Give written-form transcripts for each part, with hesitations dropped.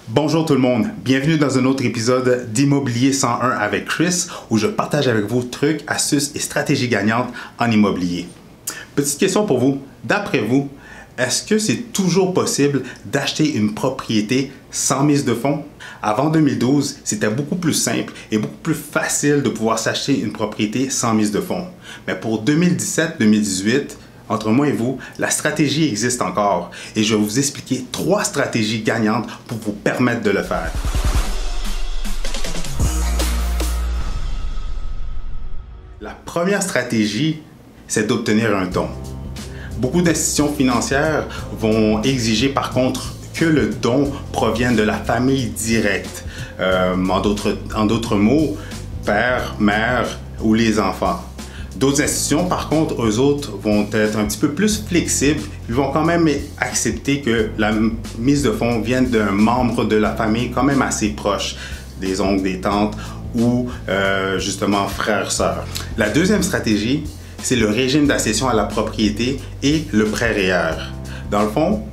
Bonjour tout le monde, bienvenue dans un autre épisode d'Immobilier 101 avec Chris où je partage avec vous trucs, astuces et stratégies gagnantes en immobilier. Petite question pour vous, d'après vous, est-ce que c'est toujours possible d'acheter une propriété sans mise de fonds? Avant 2012, c'était beaucoup plus simple et beaucoup plus facile de pouvoir s'acheter une propriété sans mise de fonds. Mais pour 2017-2018, entre moi et vous, la stratégie existe encore et je vais vous expliquer 3 stratégies gagnantes pour vous permettre de le faire. La première stratégie, c'est d'obtenir un don. Beaucoup d'institutions financières vont exiger par contre que le don provienne de la famille directe. En d'autres mots, père, mère ou les enfants. D'autres institutions, par contre, eux autres vont être un petit peu plus flexibles. Ils vont quand même accepter que la mise de fonds vienne d'un membre de la famille quand même assez proche, des oncles, des tantes ou justement frères, sœurs. La deuxième stratégie, c'est le régime d'accession à la propriété et le prêt REER. Dans le fond,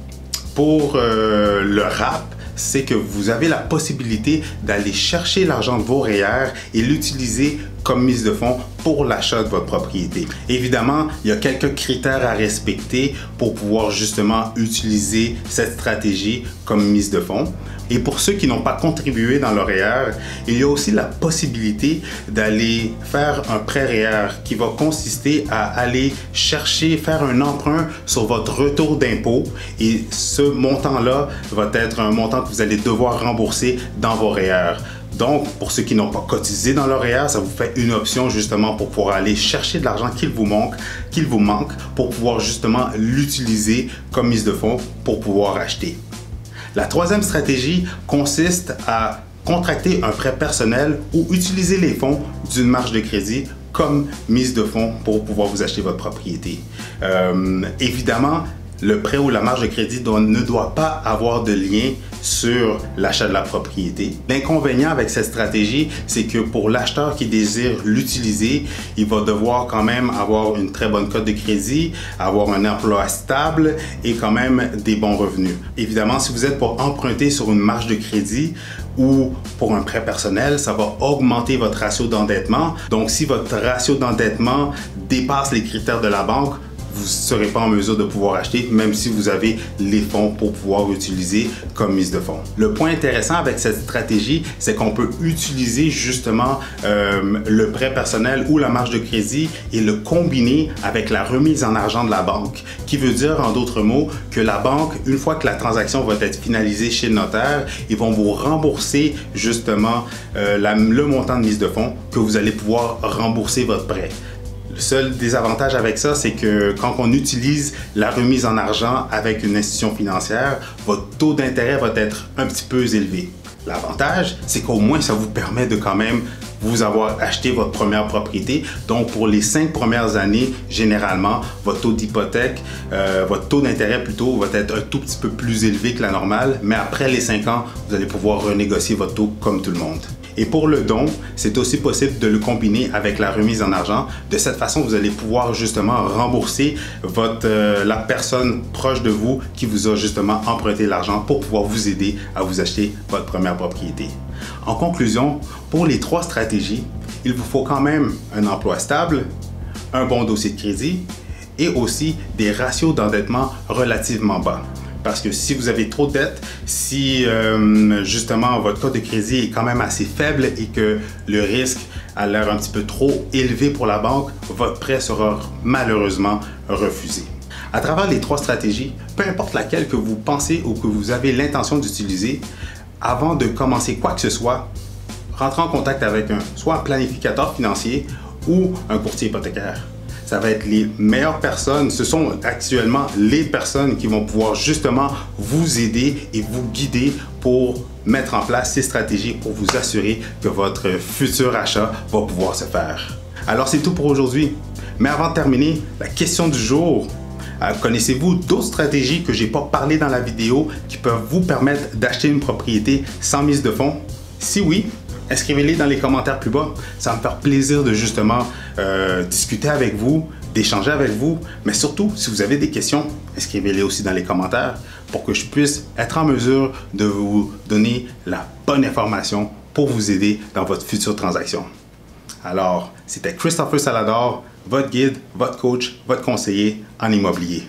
pour le RAP, c'est que vous avez la possibilité d'aller chercher l'argent de vos REER et l'utiliser comme mise de fonds pour l'achat de votre propriété. Évidemment, il y a quelques critères à respecter pour pouvoir justement utiliser cette stratégie comme mise de fonds. Et pour ceux qui n'ont pas contribué dans le REER, il y a aussi la possibilité d'aller faire un prêt REER qui va consister à aller chercher, faire un emprunt sur votre retour d'impôt et ce montant-là va être un montant que vous allez devoir rembourser dans vos REER. Donc, pour ceux qui n'ont pas cotisé dans le REER, ça vous fait une option justement pour pouvoir aller chercher de l'argent qu'il vous manque pour pouvoir justement l'utiliser comme mise de fonds pour pouvoir acheter. La troisième stratégie consiste à contracter un prêt personnel ou utiliser les fonds d'une marge de crédit comme mise de fonds pour pouvoir vous acheter votre propriété. Évidemment, le prêt ou la marge de crédit ne doit pas avoir de lien sur l'achat de la propriété. L'inconvénient avec cette stratégie, c'est que pour l'acheteur qui désire l'utiliser, il va devoir quand même avoir une très bonne cote de crédit, avoir un emploi stable et quand même des bons revenus. Évidemment, si vous êtes pour emprunter sur une marge de crédit ou pour un prêt personnel, ça va augmenter votre ratio d'endettement. Donc, si votre ratio d'endettement dépasse les critères de la banque, vous ne serez pas en mesure de pouvoir acheter, même si vous avez les fonds pour pouvoir utiliser comme mise de fonds. Le point intéressant avec cette stratégie, c'est qu'on peut utiliser justement le prêt personnel ou la marge de crédit et le combiner avec la remise en argent de la banque, qui veut dire en d'autres mots que la banque, une fois que la transaction va être finalisée chez le notaire, ils vont vous rembourser justement le montant de mise de fonds que vous allez pouvoir rembourser votre prêt. Le seul désavantage avec ça, c'est que quand on utilise la remise en argent avec une institution financière, votre taux d'intérêt va être un petit peu élevé. L'avantage, c'est qu'au moins ça vous permet de quand même vous avoir acheté votre première propriété. Donc pour les 5 premières années, généralement, votre taux d'hypothèque, votre taux d'intérêt plutôt va être un tout petit peu plus élevé que la normale. Mais après les 5 ans, vous allez pouvoir renégocier votre taux comme tout le monde. Et pour le don, c'est aussi possible de le combiner avec la remise en argent. De cette façon, vous allez pouvoir justement rembourser la personne proche de vous qui vous a justement emprunté l'argent pour pouvoir vous aider à vous acheter votre première propriété. En conclusion, pour les 3 stratégies, il vous faut quand même un emploi stable, un bon dossier de crédit et aussi des ratios d'endettement relativement bas. Parce que si vous avez trop de dettes, si justement votre taux de crédit est quand même assez faible et que le risque a l'air un petit peu trop élevé pour la banque, votre prêt sera malheureusement refusé. À travers les 3 stratégies, peu importe laquelle que vous pensez ou que vous avez l'intention d'utiliser, avant de commencer quoi que ce soit, rentrez en contact avec soit un planificateur financier ou un courtier hypothécaire. Ça va être les meilleures personnes, ce sont actuellement les personnes qui vont pouvoir justement vous aider et vous guider pour mettre en place ces stratégies pour vous assurer que votre futur achat va pouvoir se faire. Alors c'est tout pour aujourd'hui. Mais avant de terminer, la question du jour, connaissez-vous d'autres stratégies que je n'ai pas parlé dans la vidéo qui peuvent vous permettre d'acheter une propriété sans mise de fonds? Si oui, inscrivez-les dans les commentaires plus bas. Ça va me faire plaisir de justement discuter avec vous, d'échanger avec vous. Mais surtout, si vous avez des questions, inscrivez-les aussi dans les commentaires pour que je puisse être en mesure de vous donner la bonne information pour vous aider dans votre future transaction. Alors, c'était Christopher Salador, votre guide, votre coach, votre conseiller en immobilier.